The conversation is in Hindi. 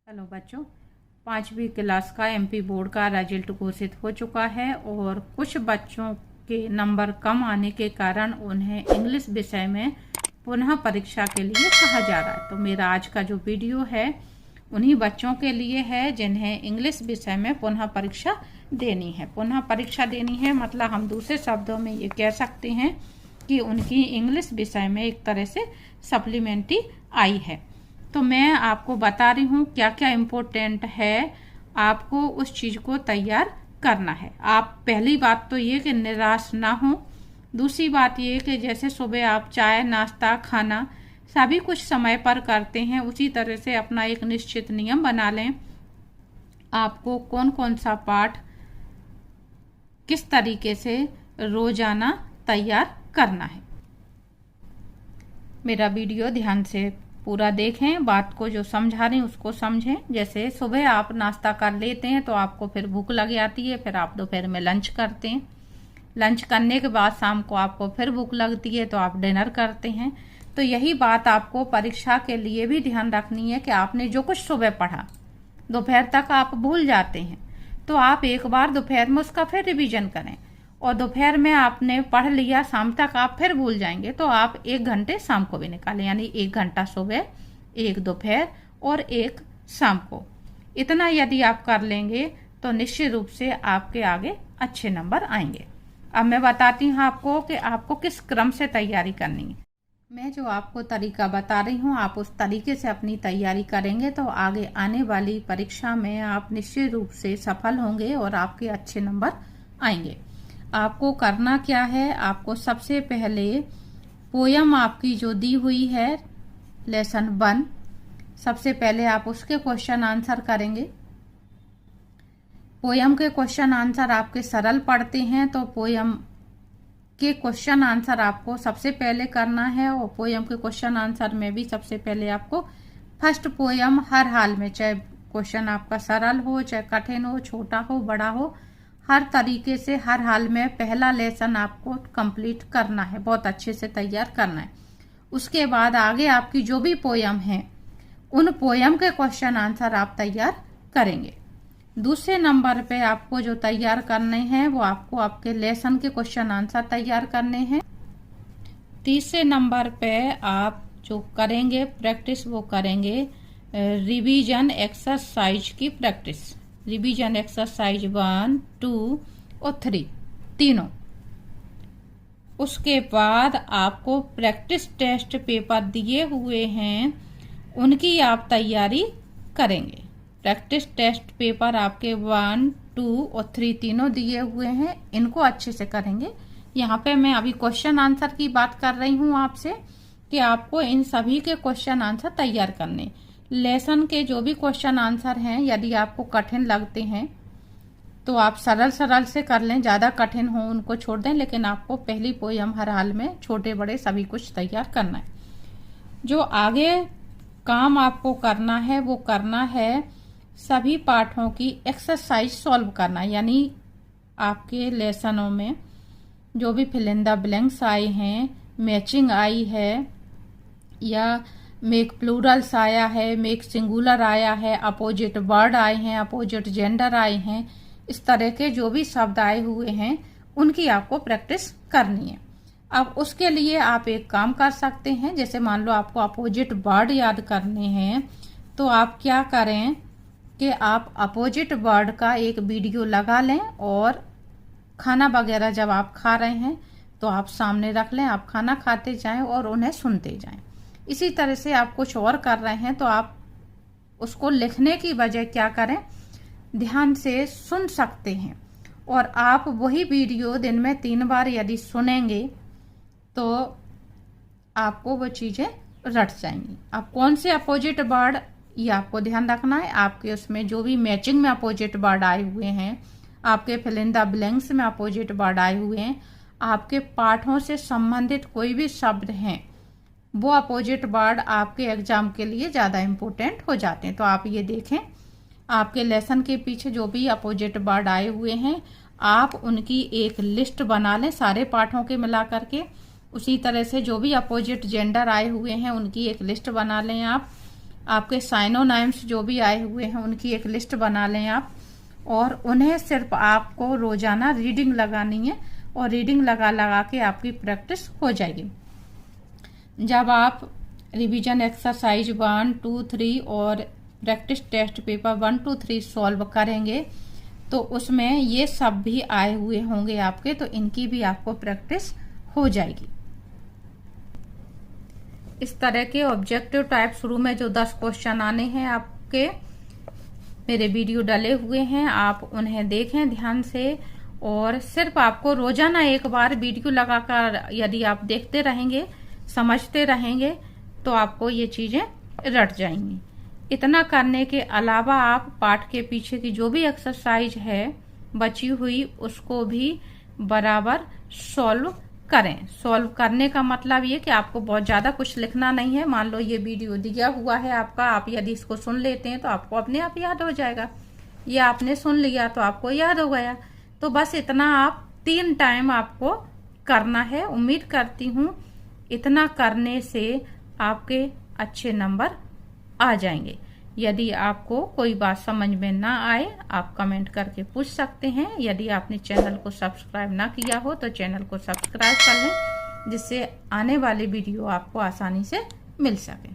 हेलो बच्चों, 5वीं क्लास का एमपी बोर्ड का रिजल्ट घोषित हो चुका है और कुछ बच्चों के नंबर कम आने के कारण उन्हें इंग्लिश विषय में पुनः परीक्षा के लिए कहा जा रहा है। तो मेरा आज का जो वीडियो है उन्हीं बच्चों के लिए है जिन्हें इंग्लिश विषय में पुनः परीक्षा देनी है। पुनः परीक्षा देनी है मतलब हम दूसरे शब्दों में ये कह सकते हैं कि उनकी इंग्लिश विषय में एक तरह से सप्लीमेंट्री आई है। तो मैं आपको बता रही हूँ क्या क्या इम्पोर्टेंट है, आपको उस चीज़ को तैयार करना है। आप पहली बात तो ये कि निराश ना हो। दूसरी बात ये कि जैसे सुबह आप चाय नाश्ता खाना सभी कुछ समय पर करते हैं, उसी तरह से अपना एक निश्चित नियम बना लें। आपको कौन कौन सा पाठ किस तरीके से रोजाना तैयार करना है। मेरा वीडियो ध्यान से पूरा देखें, बात को जो समझा रही हूँ उसको समझें। जैसे सुबह आप नाश्ता कर लेते हैं तो आपको फिर भूख लग जाती है, फिर आप दोपहर में लंच करते हैं। लंच करने के बाद शाम को आपको फिर भूख लगती है तो आप डिनर करते हैं। तो यही बात आपको परीक्षा के लिए भी ध्यान रखनी है कि आपने जो कुछ सुबह पढ़ा दोपहर तक आप भूल जाते हैं, तो आप एक बार दोपहर में उसका फिर रिवीजन करें। और दोपहर में आपने पढ़ लिया, शाम तक आप फिर भूल जाएंगे, तो आप 1 घंटे शाम को भी निकालें, यानी 1 घंटा सुबह, 1 दोपहर और 1 शाम को। इतना यदि आप कर लेंगे तो निश्चित रूप से आपके आगे अच्छे नंबर आएंगे। अब मैं बताती हूँ आपको कि आपको किस क्रम से तैयारी करनी है। मैं जो आपको तरीका बता रही हूँ आप उस तरीके से अपनी तैयारी करेंगे तो आगे आने वाली परीक्षा में आप निश्चित रूप से सफल होंगे और आपके अच्छे नंबर आएंगे। आपको करना क्या है, आपको सबसे पहले पोयम आपकी जो दी हुई है लेसन 1, सबसे पहले आप उसके क्वेश्चन आंसर करेंगे। पोयम के क्वेश्चन आंसर आपके सरल पढ़ते हैं तो पोयम के क्वेश्चन आंसर आपको सबसे पहले करना है। और पोयम के क्वेश्चन आंसर में भी सबसे पहले आपको फर्स्ट पोयम हर हाल में, चाहे क्वेश्चन आपका सरल हो चाहे कठिन हो, छोटा हो बड़ा हो, हर तरीके से हर हाल में पहला लेसन आपको कंप्लीट करना है, बहुत अच्छे से तैयार करना है। उसके बाद आगे आपकी जो भी पोयम है उन पोयम के क्वेश्चन आंसर आप तैयार करेंगे। दूसरे नंबर पे आपको जो तैयार करने हैं वो आपको आपके लेसन के क्वेश्चन आंसर तैयार करने हैं। तीसरे नंबर पे आप जो करेंगे प्रैक्टिस वो करेंगे रिवीजन एक्सरसाइज की प्रैक्टिस। रिवीजन एक्सरसाइज 1, 2 और 3 तीनों। उसके बाद आपको प्रैक्टिस टेस्ट पेपर दिए हुए हैं उनकी आप तैयारी करेंगे। प्रैक्टिस टेस्ट पेपर आपके 1, 2 और 3 तीनों दिए हुए हैं, इनको अच्छे से करेंगे। यहाँ पे मैं अभी क्वेश्चन आंसर की बात कर रही हूँ आपसे कि आपको इन सभी के क्वेश्चन आंसर तैयार करने। लेसन के जो भी क्वेश्चन आंसर हैं यदि आपको कठिन लगते हैं तो आप सरल सरल से कर लें, ज़्यादा कठिन हो उनको छोड़ दें, लेकिन आपको पहली पोयम हर हाल में छोटे बड़े सभी कुछ तैयार करना है। जो आगे काम आपको करना है वो करना है सभी पाठों की एक्सरसाइज सॉल्व करना, यानी आपके लेसनों में जो भी फिल इन द ब्लैंक्स आए हैं, मैचिंग आई है या मेक प्लूरल्स आया है, मेक सिंगुलर आया है, अपोजिट वर्ड आए हैं, अपोजिट जेंडर आए हैं, इस तरह के जो भी शब्द आए हुए हैं उनकी आपको प्रैक्टिस करनी है। अब उसके लिए आप एक काम कर सकते हैं, जैसे मान लो आपको अपोजिट वर्ड याद करने हैं तो आप क्या करें कि आप अपोजिट वर्ड का एक वीडियो लगा लें और खाना वगैरह जब आप खा रहे हैं तो आप सामने रख लें, आप खाना खाते जाएं और उन्हें सुनते जाएं। इसी तरह से आप कुछ और कर रहे हैं तो आप उसको लिखने की बजाय क्या करें, ध्यान से सुन सकते हैं और आप वही वीडियो दिन में 3 बार यदि सुनेंगे तो आपको वो चीज़ें रट जाएंगी। अब कौन से अपोजिट वर्ड ये आपको ध्यान रखना है। आपके उसमें जो भी मैचिंग में अपोजिट वर्ड आए हुए हैं, आपके फिल इन द ब्लैंक्स में अपोजिट वर्ड आए हुए हैं, आपके पाठों से संबंधित कोई भी शब्द हैं वो अपोजिट वर्ड आपके एग्जाम के लिए ज़्यादा इम्पोर्टेंट हो जाते हैं। तो आप ये देखें आपके लेसन के पीछे जो भी अपोजिट वर्ड आए हुए हैं आप उनकी एक लिस्ट बना लें सारे पाठों के मिला करके। उसी तरह से जो भी अपोजिट जेंडर आए हुए हैं उनकी एक लिस्ट बना लें आप। आपके साइनोनाइम्स जो भी आए हुए हैं उनकी एक लिस्ट बना लें आप, और उन्हें सिर्फ आपको रोजाना रीडिंग लगानी है और रीडिंग लगा लगा के आपकी प्रैक्टिस हो जाएगी। जब आप रिवीजन एक्सरसाइज 1, 2, 3 और प्रैक्टिस टेस्ट पेपर 1, 2, 3 सॉल्व करेंगे तो उसमें ये सब भी आए हुए होंगे आपके, तो इनकी भी आपको प्रैक्टिस हो जाएगी। इस तरह के ऑब्जेक्टिव टाइप शुरू में जो 10 क्वेश्चन आने हैं आपके, मेरे वीडियो डले हुए हैं, आप उन्हें देखें ध्यान से, और सिर्फ आपको रोजाना एक बार वीडियो लगाकर यदि आप देखते रहेंगे, समझते रहेंगे, तो आपको ये चीजें रट जाएंगी। इतना करने के अलावा आप पाठ के पीछे की जो भी एक्सरसाइज है बची हुई उसको भी बराबर सॉल्व करें। सॉल्व करने का मतलब ये कि आपको बहुत ज्यादा कुछ लिखना नहीं है। मान लो ये वीडियो दिया हुआ है आपका, आप यदि इसको सुन लेते हैं तो आपको अपने आप याद हो जाएगा। ये आपने सुन लिया तो आपको याद हो गया। तो बस इतना आप 3 टाइम आपको करना है। उम्मीद करती हूँ इतना करने से आपके अच्छे नंबर आ जाएंगे। यदि आपको कोई बात समझ में ना आए आप कमेंट करके पूछ सकते हैं। यदि आपने चैनल को सब्सक्राइब ना किया हो तो चैनल को सब्सक्राइब कर लें, जिससे आने वाले वीडियो आपको आसानी से मिल सके।